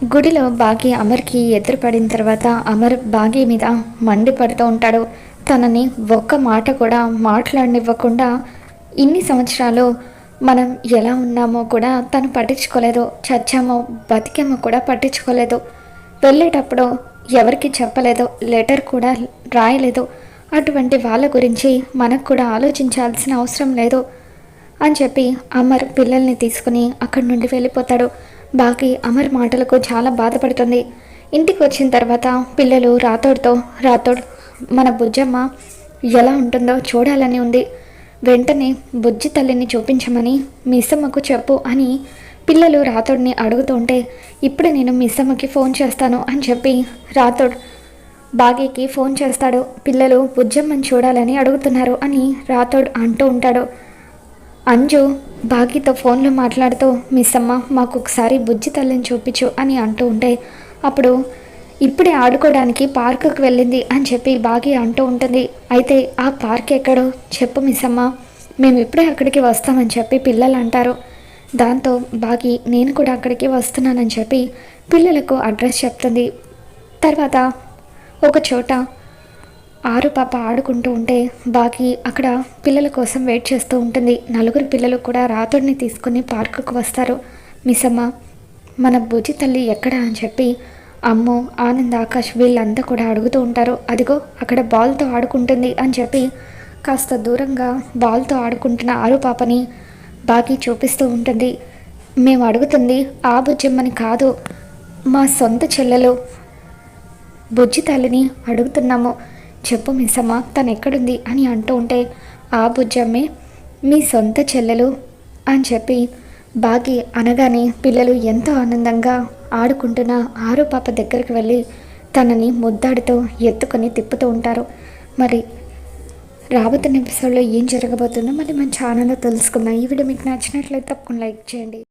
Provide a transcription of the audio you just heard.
గుడిలో బాగి అమర్కి ఎదురుపడిన తర్వాత అమర్ బాగి మీద మండిపడుతూ ఉంటాడు. తనని ఒక్క మాట కూడా మాట్లాడనివ్వకుండా ఇన్ని సంవత్సరాలు మనం ఎలా ఉన్నామో కూడా తను పట్టించుకోలేదు, చచ్చామో బతికేమో కూడా పట్టించుకోలేదు, వెళ్ళేటప్పుడు ఎవరికి చెప్పలేదు, లెటర్ కూడా రాయలేదు. అటువంటి వాళ్ళ గురించి మనకు కూడా ఆలోచించాల్సిన అవసరం లేదు అని చెప్పి అమర్ పిల్లల్ని తీసుకుని అక్కడి నుండి వెళ్ళిపోతాడు. బాకి అమర్ మాటలకు చాలా బాధపడుతుంది. ఇంటికి వచ్చిన తర్వాత పిల్లలు రాతోడ్ మన బుజ్జమ్మ ఎలా ఉంటుందో చూడాలని ఉంది, వెంటనే బుజ్జి తల్లిని చూపించమని మిస్సమ్మకు చెప్పు అని పిల్లలు రాతోడ్ని అడుగుతుంటే, ఇప్పుడు నేను మిస్సమ్మకి ఫోన్ చేస్తాను అని చెప్పి రాతోడ్ బాగీకి ఫోన్ చేస్తాడు. పిల్లలు బుజ్జమ్మని చూడాలని అడుగుతున్నారు అని రాతోడ్ అంటూ ఉంటాడు. అంజు బాగీతో ఫోన్లో మాట్లాడుతూ, మిస్ అమ్మ మాకు ఒకసారి బుజ్జి తల్లిని చూపించు అని అంటూ ఉంటే, అప్పుడు ఇప్పుడే ఆడుకోవడానికి పార్కుకి వెళ్ళింది అని చెప్పి బాగీ అంటూ ఉంటుంది. అయితే ఆ పార్క్ ఎక్కడో చెప్పు మిస్ అమ్మ, మేము ఇప్పుడే అక్కడికి వస్తామని చెప్పి పిల్లలు అంటారు. దాంతో బాగీ నేను కూడా అక్కడికి వస్తున్నానని చెప్పి పిల్లలకు అడ్రస్ చెప్తుంది. తర్వాత ఒక చోట ఆరు పాప ఆడుకుంటూ ఉంటే బాకి అక్కడ పిల్లల కోసం వెయిట్ చేస్తూ ఉంటుంది. నలుగురు పిల్లలు కూడా రాతోడిని తీసుకుని పార్కుకు వస్తారు. మిస్ అమ్మ మన బుజ్జి తల్లి ఎక్కడ అని చెప్పి అమ్ము, ఆనంద్, ఆకాష్ వీళ్ళంతా కూడా అడుగుతూ ఉంటారు. అదిగో అక్కడ బాల్తో ఆడుకుంటుంది అని చెప్పి కాస్త దూరంగా బాల్తో ఆడుకుంటున్న ఆరు పాపని బాకి చూపిస్తూ ఉంటుంది. మేము అడుగుతుంది ఆ బుజ్జమ్మని కాదు, మా సొంత చెల్లెలు బుజ్జి తల్లిని అడుగుతున్నాము, చెప్పు మిస్ అమ్మ తను ఎక్కడుంది అని అంటూ ఉంటే, ఆ బుజ్జమ్మే మీ సొంత చెల్లెలు అని చెప్పి బాగి అనగానే పిల్లలు ఎంతో ఆనందంగా ఆడుకుంటున్న ఆరు పాప దగ్గరికి వెళ్ళి తనని ముద్దాడుతూ ఎత్తుకొని తిప్పుతూ ఉంటారు. మరి రాబోతున్న ఎపిసోడ్లో ఏం జరగబోతుందో మళ్ళీ మన ఛానల్లో తెలుసుకుందాం. ఈ వీడియో మీకు నచ్చినట్లయితే తప్పకుండా లైక్ చేయండి.